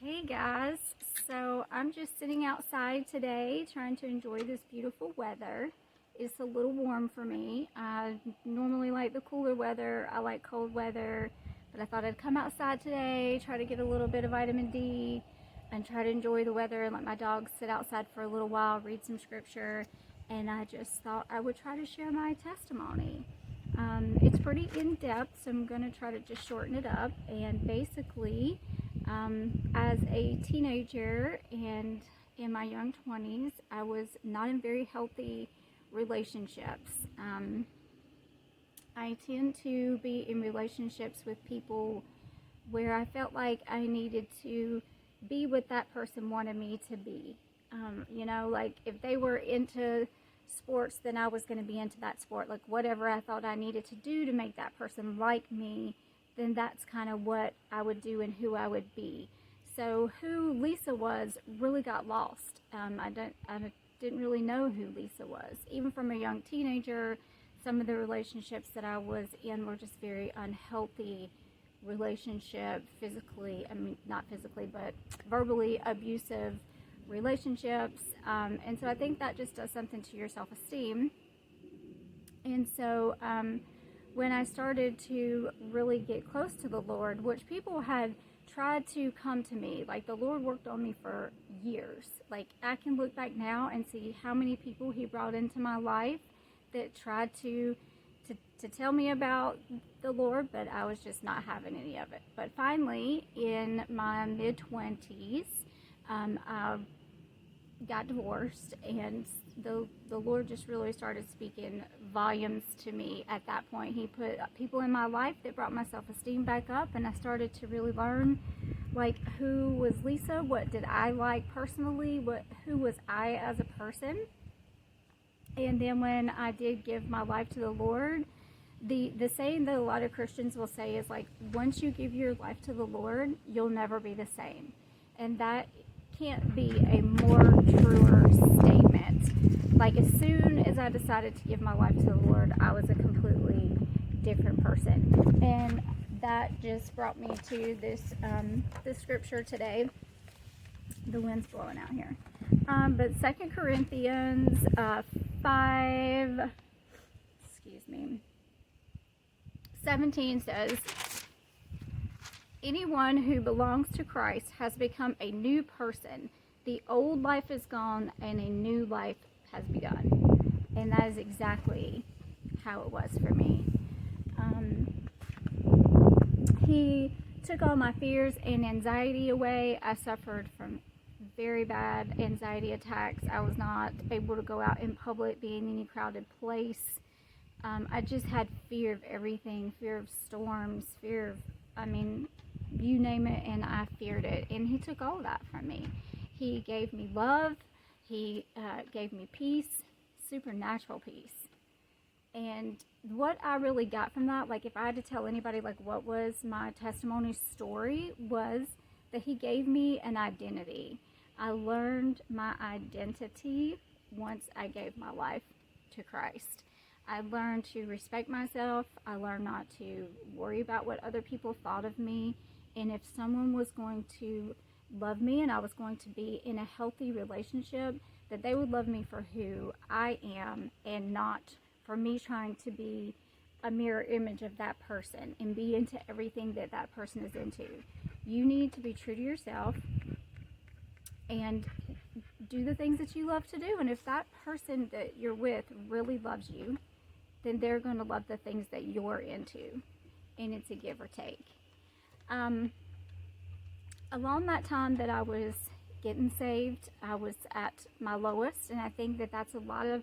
Hey guys, so I'm just sitting outside today trying to enjoy this beautiful weather. It's a little warm for me. I normally like the cooler weather, I like cold weather, but I thought I'd come outside today, try to get a little bit of vitamin D, and try to enjoy the weather and let my dog sit outside for a little while, read some scripture, and I just thought I would try to share my testimony. It's pretty in-depth, so I'm going to try to just shorten it up. And basically, as a teenager and in my young 20s, I was not in very healthy relationships. I tend to be in relationships with people where I felt like I needed to be what that person wanted me to be. Like if they were into sports, then I was going to be into that sport. Like whatever I thought I needed to do to make that person like me, then that's kind of what I would do and who I would be. So who Lisa was really got lost. I didn't really know who Lisa was. Even from a young teenager, some of the relationships that I was in were just very unhealthy relationship, not physically, but verbally abusive relationships. And so I think that just does something to your self-esteem. And so when I started to really get close to the Lord, which people had tried to come to me, like the Lord worked on me for years. Like I can look back now and see how many people he brought into my life that tried to tell me about the Lord, but I was just not having any of it. But finally, in my mid-20s, I got divorced, and the Lord just really started speaking volumes to me at that point. He put people in my life that brought my self-esteem back up, and I started to really learn like who was Lisa, what did I like personally, who was I as a person. And then when I did give my life to the Lord, the saying that a lot of Christians will say is like, once you give your life to the Lord, you'll never be the same. And that can't be a more truer statement. Like as soon as I decided to give my life to the Lord, I was a completely different person. And that just brought me to this scripture today. The wind's blowing out here. But 2 Corinthians 5, 17 says, anyone who belongs to Christ has become a new person. The old life is gone and a new life has begun. And that is exactly how it was for me. He took all my fears and anxiety away. I suffered from very bad anxiety attacks. I was not able to go out in public, be in any crowded place. I just had fear of everything, fear of storms, you name it, and I feared it. And he took all of that from me. He gave me love. He gave me peace, supernatural peace. And what I really got from that, like if I had to tell anybody like what was my testimony story, was that he gave me an identity. I learned my identity once I gave my life to Christ. I learned to respect myself. I learned not to worry about what other people thought of me. And if someone was going to love me and I was going to be in a healthy relationship, that they would love me for who I am and not for me trying to be a mirror image of that person and be into everything that that person is into. You need to be true to yourself and do the things that you love to do. And if that person that you're with really loves you, then they're going to love the things that you're into. And it's a give or take. Along that time that I was getting saved, I was at my lowest. And I think that that's a lot of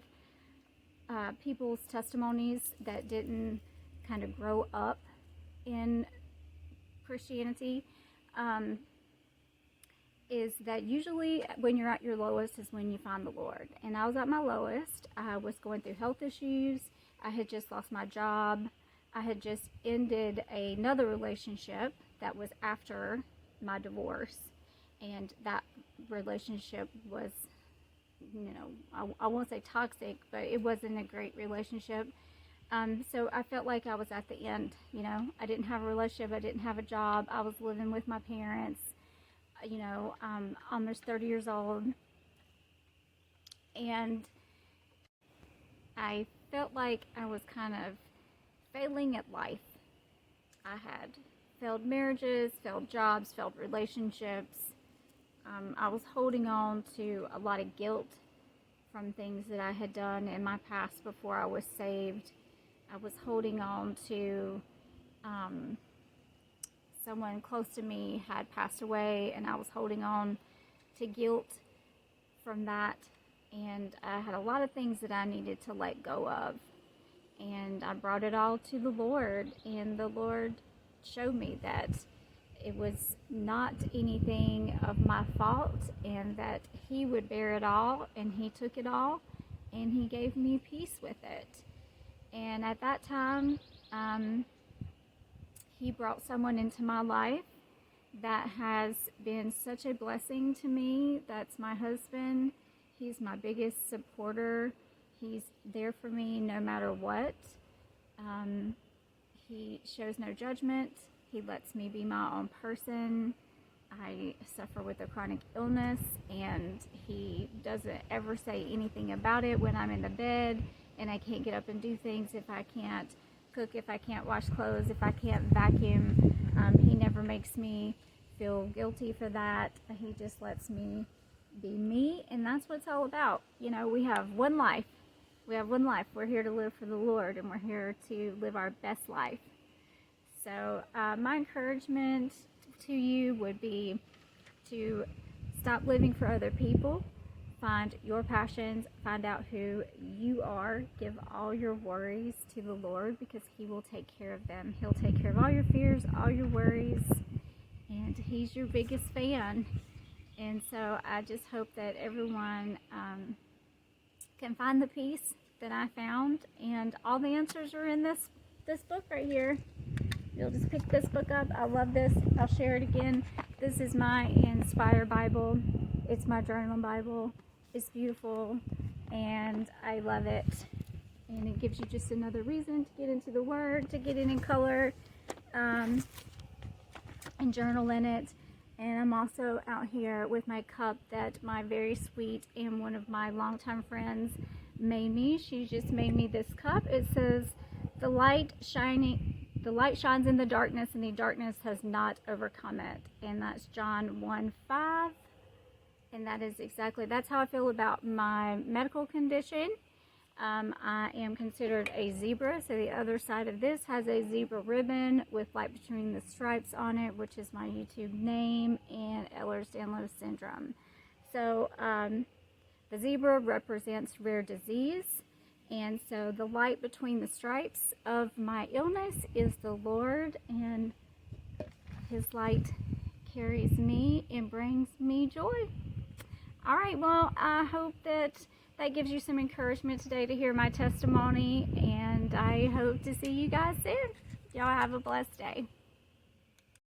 people's testimonies that didn't kind of grow up in Christianity. Is that usually when you're at your lowest is when you find the Lord. And I was at my lowest. I was going through health issues. I had just lost my job. I had just ended another relationship that was after my divorce. And that relationship was, I won't say toxic, but it wasn't a great relationship. So I felt like I was at the end. I didn't have a relationship. I didn't have a job. I was living with my parents. almost 30 years old, and I felt like I was kind of failing at life. I had failed marriages, failed jobs, failed relationships. I was holding on to a lot of guilt from things that I had done in my past before I was saved. I was holding on to someone close to me had passed away, and I was holding on to guilt from that. And I had a lot of things that I needed to let go of. And I brought it all to the Lord, and the Lord showed me that it was not anything of my fault, and that He would bear it all, and He took it all, and He gave me peace with it. And at that time, He brought someone into my life that has been such a blessing to me. That's my husband. He's my biggest supporter. He's there for me no matter what. He shows no judgment. He lets me be my own person. I suffer with a chronic illness, and he doesn't ever say anything about it when I'm in the bed and I can't get up and do things. If I can't cook, if I can't wash clothes, if I can't vacuum, he never makes me feel guilty for that. He just lets me be me, and that's what it's all about. We have one life. We're here to live for the Lord, and we're here to live our best life. So my encouragement to you would be to stop living for other people. Find your passions. Find out who you are. Give all your worries to the Lord, because He will take care of them. He'll take care of all your fears, all your worries, and He's your biggest fan. And so I just hope that everyone can find the peace that I found, and all the answers are in this book right here. You'll just pick this book up. I love this. I'll share it again. This is my Inspire Bible. It's my journaling Bible. It's beautiful, and I love it. And it gives you just another reason to get into the Word, to get it in color, and journal in it. And I'm also out here with my cup that my very sweet and one of my longtime friends made me. She just made me this cup. It says, the light shines in the darkness, and the darkness has not overcome it. And that's John 1:5. And that's how I feel about my medical condition. I am considered a zebra, so the other side of this has a zebra ribbon with light between the stripes on it, which is my YouTube name, and ehlers-danlos syndrome. So the zebra represents rare disease, and so the light between the stripes of my illness is the Lord, and His light carries me and brings me joy. All right, well, I hope that gives you some encouragement today to hear my testimony, and I hope to see you guys soon. Y'all have a blessed day.